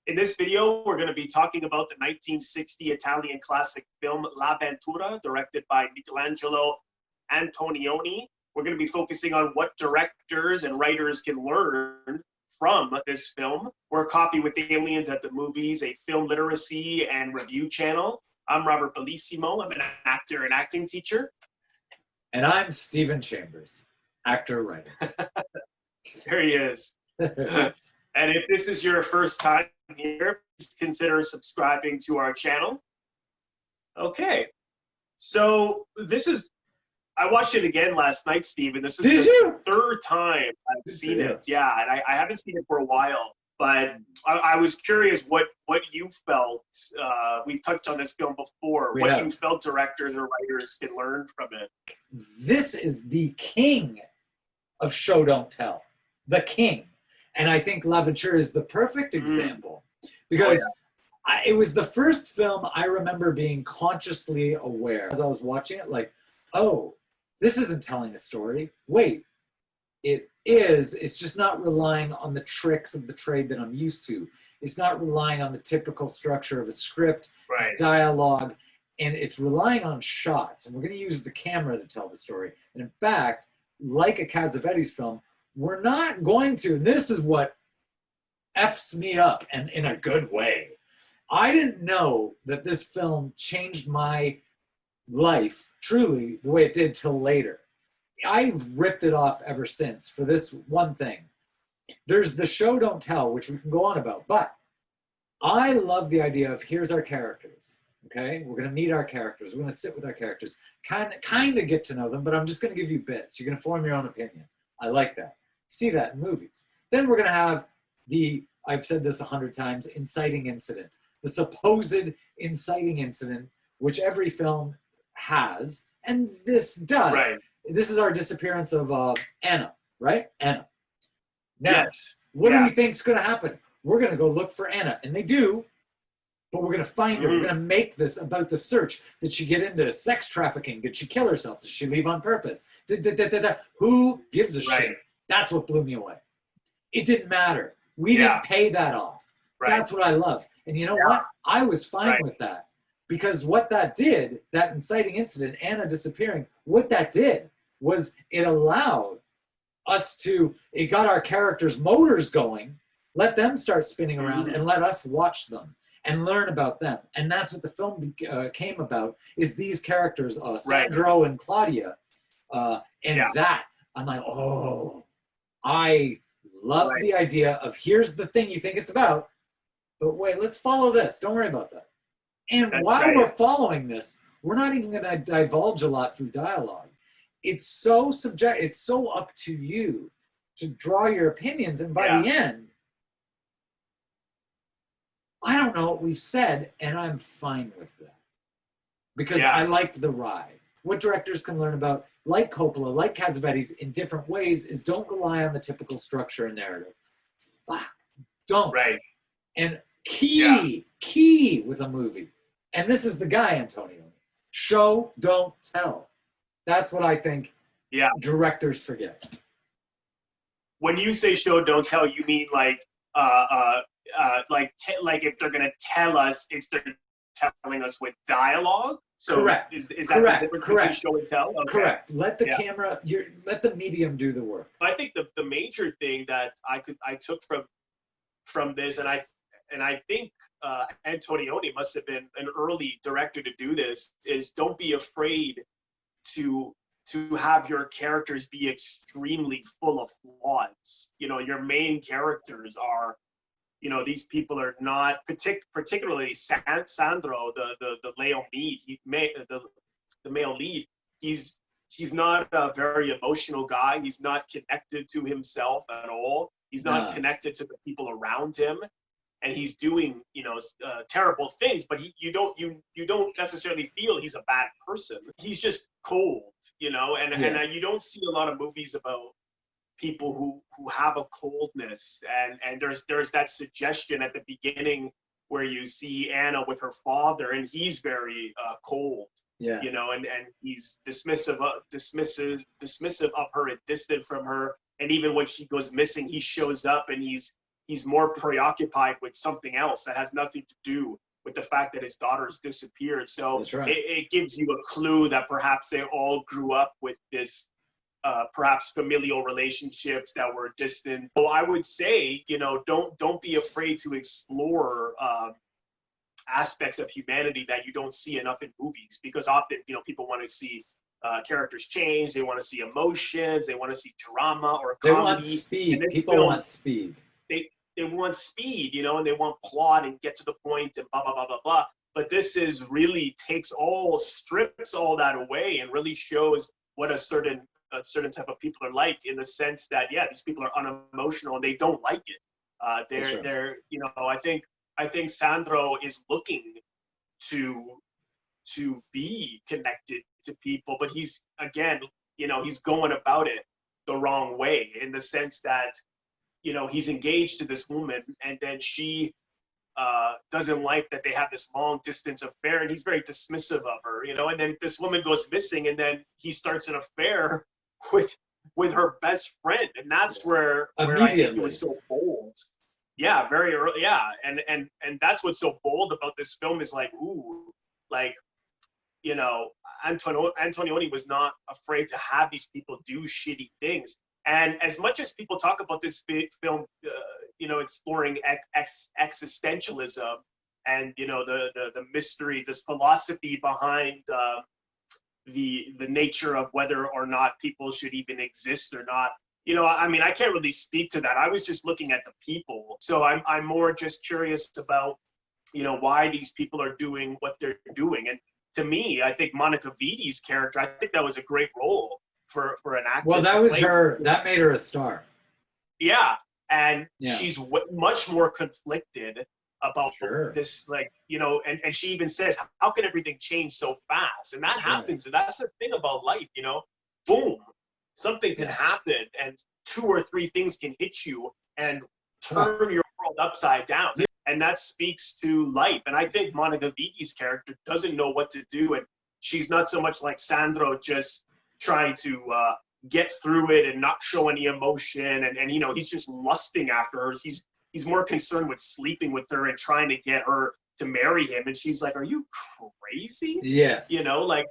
In this video, we're going to be talking about the 1960 Italian classic film La Ventura, directed by Michelangelo Antonioni. We're going to be focusing on what directors and writers can learn from this film. We're Coffee with Aliens at the Movies, a film literacy and review channel. I'm Robert Bellissimo. I'm an actor and acting teacher. And I'm Stephen Chambers, actor-writer. There he is. And if this is your first time here, please consider subscribing to our channel. Okay, so I watched it again last night, Stephen. This is the third time I've seen it. Yeah, and I haven't seen it for a while, but I was curious what you felt. We've touched on this film before. You felt directors or writers can learn from it. This is the king of show don't tell. The king. And I think La Ventura is the perfect example because it was the first film I remember being consciously aware as I was watching it, like, oh, this isn't telling a story. Wait, it is. It's just not relying on the tricks of the trade that I'm used to. It's not relying on the typical structure of a script, dialogue, and it's relying on shots. And we're going to use the camera to tell the story. And in fact, like a Cassavetes film, we're not going to, and this is what F's me up, and in a good way. I didn't know that this film changed my life, truly, the way it did till later. I've ripped it off ever since for this one thing. There's the show don't tell, which we can go on about, but I love the idea of here's our characters, okay? We're gonna meet our characters, we're gonna sit with our characters, kind of get to know them, but I'm just gonna give you bits. You're gonna form your own opinion. I like that. See that in movies. Then we're going to have I've said this 100 times, inciting incident. The supposed inciting incident, which every film has, and this does. Right. This is our disappearance of Anna, right? Anna. Now, what do we think is going to happen? We're going to go look for Anna, and they do, but we're going to find her. We're going to make this about the search. Did she get into sex trafficking? Did she kill herself? Did she leave on purpose? Who gives a shit? That's what blew me away. It didn't matter. We didn't pay that off. That's what I love. And you know what? I was fine with that. Because what that did, that inciting incident, Anna disappearing, what that did was it allowed us it got our characters' motors going, let them start spinning around, and let us watch them and learn about them. And that's what the film came about, is these characters, Sandro and Claudia. That, I'm like, oh, I love the idea of here's the thing you think it's about, but wait, let's follow this. Don't worry about that. And while we're following this, we're not even going to divulge a lot through dialogue. It's so subjective. It's so up to you to draw your opinions. And by the end, I don't know what we've said, and I'm fine with that. Because I like the ride. What directors can learn about, like Coppola, like Cassavetes, in different ways, is don't rely on the typical structure and narrative. Don't. Right. And key with a movie. And this is the guy, Antonio. Show, don't tell. That's what I think directors forget. When you say show, don't tell, you mean like if they're going to tell us, they're telling us with dialogue? So correct. Is that the difference between show and tell? Okay. Correct. Let the camera, let the medium do the work. I think the major thing that I took from this, and I think Antonioni must have been an early director to do this, is don't be afraid to have your characters be extremely full of flaws. You know, your main characters are, these people are not, particularly Sandro, the male lead, the male lead, he's not a very emotional guy. He's not connected to himself at all. He's not connected to the people around him. And he's doing, terrible things, but you don't necessarily feel he's a bad person. He's just cold, and you don't see a lot of movies about people who have a coldness, and there's that suggestion at the beginning where you see Anna with her father, and he's very cold, and he's dismissive of her and distant from her, and even when she goes missing, he shows up and he's he's more preoccupied with something else that has nothing to do with the fact that his daughter's disappeared. So That's right. it gives you a clue that perhaps they all grew up with this perhaps familial relationships that were distant. So I would say, you know, don't be afraid to explore aspects of humanity that you don't see enough in movies, because often, you know, people want to see characters change, they want to see emotions, they want to see drama or comedy. They want speed. People want speed. They want speed, you know, and they want plot and get to the point and blah blah blah blah blah. But this is really strips all that away and really shows what a certain type of people are like, in the sense that, yeah, these people are unemotional and they don't like it. They're you know, I think Sandro is looking to be connected to people, but he's, again, you know, he's going about it the wrong way, in the sense that, you know, he's engaged to this woman, and then she doesn't like that they have this long distance affair, and he's very dismissive of her, you know, and then this woman goes missing, and then he starts an affair with her best friend, and that's where I think it was so bold. Yeah, very early. Yeah, and that's what's so bold about this film, is like, ooh, like, you know, Antonioni was not afraid to have these people do shitty things. And as much as people talk about this film, you know, exploring existentialism and, you know, the mystery, this philosophy behind the nature of whether or not people should even exist or not, you know, I mean, I can't really speak to that. I was just looking at the people. So I'm more just curious about, you know, why these people are doing what they're doing. And to me, I think Monica Vitti's character, I think that was a great role for an actress. Well, that was her, that made her a star. Yeah. And she's much more conflicted about this, like, you know, and she even says, how can everything change so fast? And that happens. And that's the thing about life, you know, boom, something can happen, and 2 or 3 things can hit you and turn your world upside down. And that speaks to life. And I think Monica Vitti's character doesn't know what to do. And she's not so much like Sandro, just trying to get through it and not show any emotion. And you know, he's just lusting after her. He's more concerned with sleeping with her and trying to get her to marry him. And she's like, are you crazy? Yes. You know, like,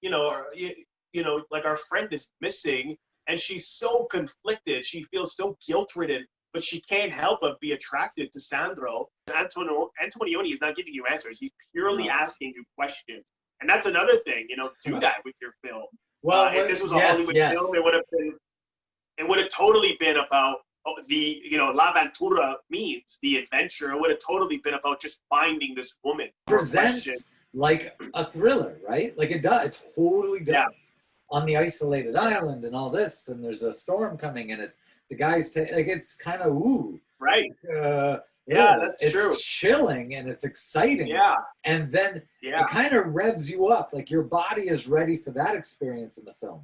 you know, like, our friend is missing, and she's so conflicted. She feels so guilt-ridden, but she can't help but be attracted to Sandro. Antonioni is not giving you answers. He's purely asking you questions. And that's another thing, you know, do that with your film. Well, if this was a Hollywood film, it would have totally been about the, you know, l'avventura means the adventure. It would have totally been about just finding this woman. Presents like a thriller, right? Like it does. It totally does. Yeah. On the isolated island and all this, and there's a storm coming, and it's the guys like, it's kind of right. That's true. It's chilling and it's exciting. Yeah. And then it kind of revs you up, like your body is ready for that experience in the film.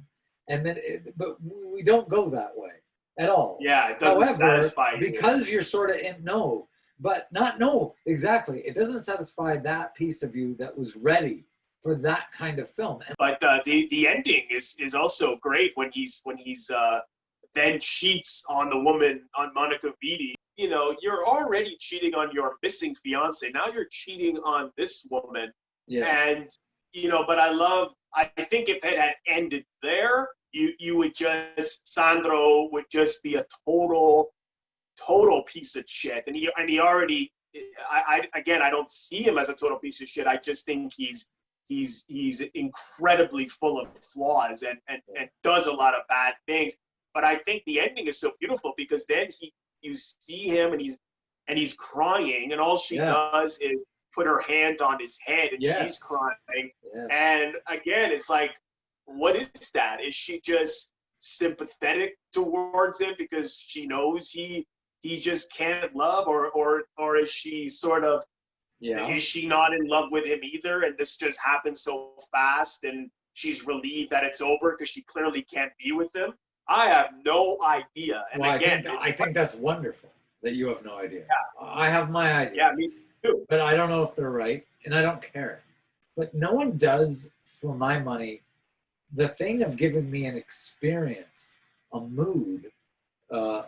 And then, but we don't go that way at all. Yeah, it doesn't satisfy you. Because you're sort of exactly. It doesn't satisfy that piece of you that was ready for that kind of film. But the ending is also great when he's then cheats on the woman, on Monica Vitti. You know, you're already cheating on your missing fiance. Now you're cheating on this woman. Yeah. And, you know, but I think if it had ended there, you would just, Sandro would just be a total piece of shit. And he already, I don't see him as a total piece of shit. I just think he's incredibly full of flaws and does a lot of bad things. But I think the ending is so beautiful, because then you see him and he's crying, and all she does is put her hand on his head, and she's crying. Yes. And again, it's like, what is that? Is she just sympathetic towards him because she knows he just can't love, or is she sort of, is she not in love with him either, and this just happened so fast and she's relieved that it's over because she clearly can't be with him? I have no idea. And well, again, I think that's wonderful that you have no idea. Yeah. I have my ideas. Yeah, me too. But I don't know if they're right, and I don't care. But no one does, for my money, the thing of giving me an experience, a mood,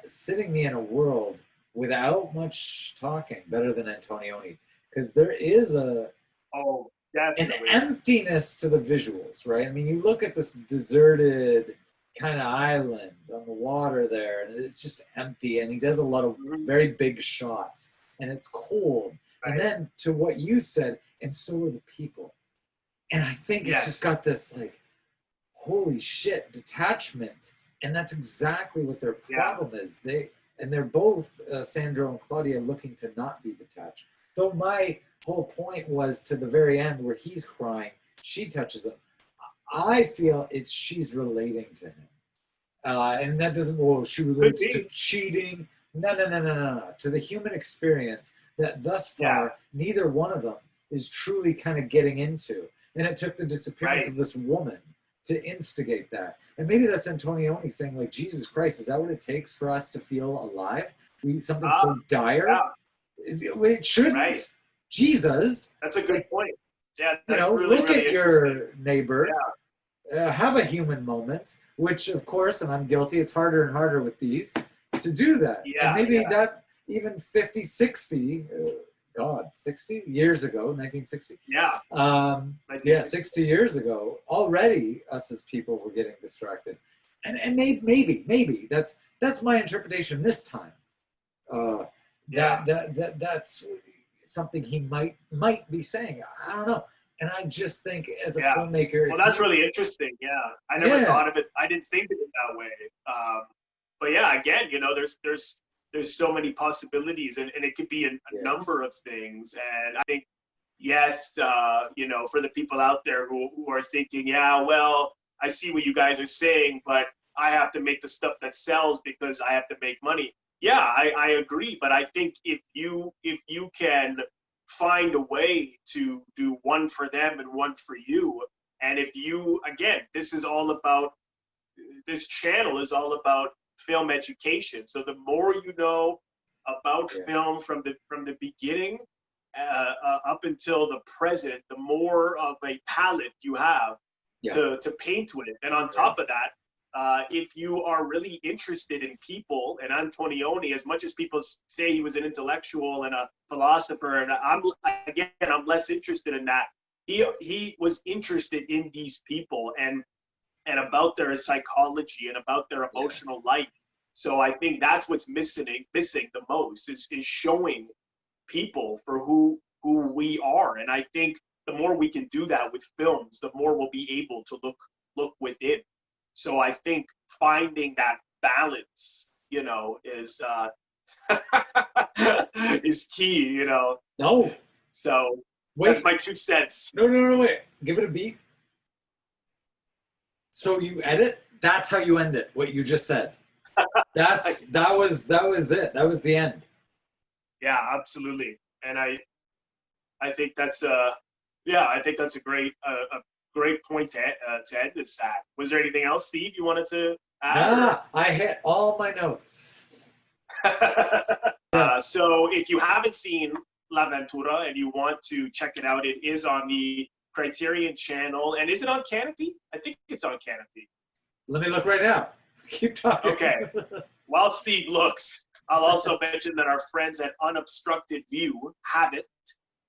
sitting me in a world without much talking, better than Antonioni, because there is Oh, an definitely. emptiness to the visuals, right? I mean, you look at this deserted kind of island on the water there, and it's just empty. And he does a lot of Mhm. very big shots, and it's cold. And Right. then to what you said, and so are the people. And I think it's just Yes. got this like, holy shit, detachment. And that's exactly what their Yeah. problem is. They're both Sandro and Claudia looking to not be detached. So my whole point was to the very end where he's crying, she touches him. I feel it's she's relating to him. And that doesn't, well, she Could relates to be. cheating. No, no, no, no, no, no. To the human experience that thus Yeah. far, neither one of them is truly kind of getting into. And it took the disappearance Right. of this woman to instigate that. And maybe that's Antonioni saying, like, Jesus Christ, is that what it takes for us to feel alive? Something Ah, so dire? yeah. It Right. shouldn't. Jesus, That's a good like, point. Yeah, that's really, look really at interesting. your neighbor, Yeah. have a human moment, which of course, and I'm guilty, it's harder and harder with these to do that. And Yeah. maybe Yeah. that even 50, 60, God, 60 years ago, 1960. Yeah. Yeah, 1960. 60 years ago, already us as people were getting distracted. And maybe that's my interpretation this time. Uh, Yeah. that's something he might be saying. I don't know. And I just think as a Yeah. filmmaker, Well, if that's you, really interesting. Yeah. I never yeah, thought of it. I didn't think of it that way. But yeah, again, there's so many possibilities, and it could be a yeah, number of things. And I think, yes, for the people out there who are thinking, yeah, well, I see what you guys are saying, but I have to make the stuff that sells because I have to make money. Yeah, I agree, but I think if you can find a way to do one for them and one for you, and if you, again, this channel is all about film education. So the more you know about yeah, film from the beginning up until the present, the more of a palette you have yeah, to paint with. And on yeah, top of that, if you are really interested in people, and Antonioni, as much as people say he was an intellectual and a philosopher, and I'm less interested in that. He was interested in these people and about their psychology and about their yeah, emotional life. So I think that's what's missing the most is showing people for who we are. And I think the more we can do that with films, the more we'll be able to look within. So I think finding that balance, is is key, no, So that's wait, my 2 cents. no, wait, give it a beat. So you edit, that's how you end it, what you just said. That was it, that was the end. Yeah, absolutely. And I think that's I think that's a great point to end this at. Was there anything else, Steve, you wanted to add, or? Nah, I hit all my notes. Yeah, So if you haven't seen La Ventura and you want to check it out, it is on the Criterion channel. And is it on Canopy? I think it's on Canopy. let me look right now. Keep talking. Okay. While Steve looks, I'll also mention that our friends at Unobstructed View have it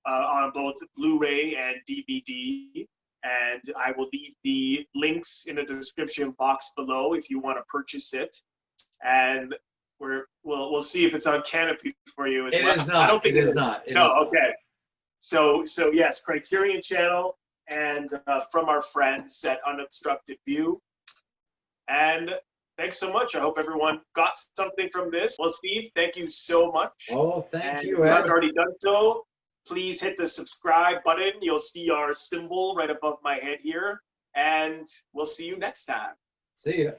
on both Blu-ray and DVD. And I will leave the links in the description box below if you want to purchase it. And we'll see if it's on Canopy for you as It well. is I not. don't think It it is is. not. It No, is not. okay. So yes, Criterion Channel and from our friends at Unobstructed View. And thanks so much. I hope everyone got something from this. Well, Steve, thank you so much. Oh, thank And if you, you haven't Ed. already done so, please hit the subscribe button. You'll see our symbol right above my head here. And we'll see you next time. See ya.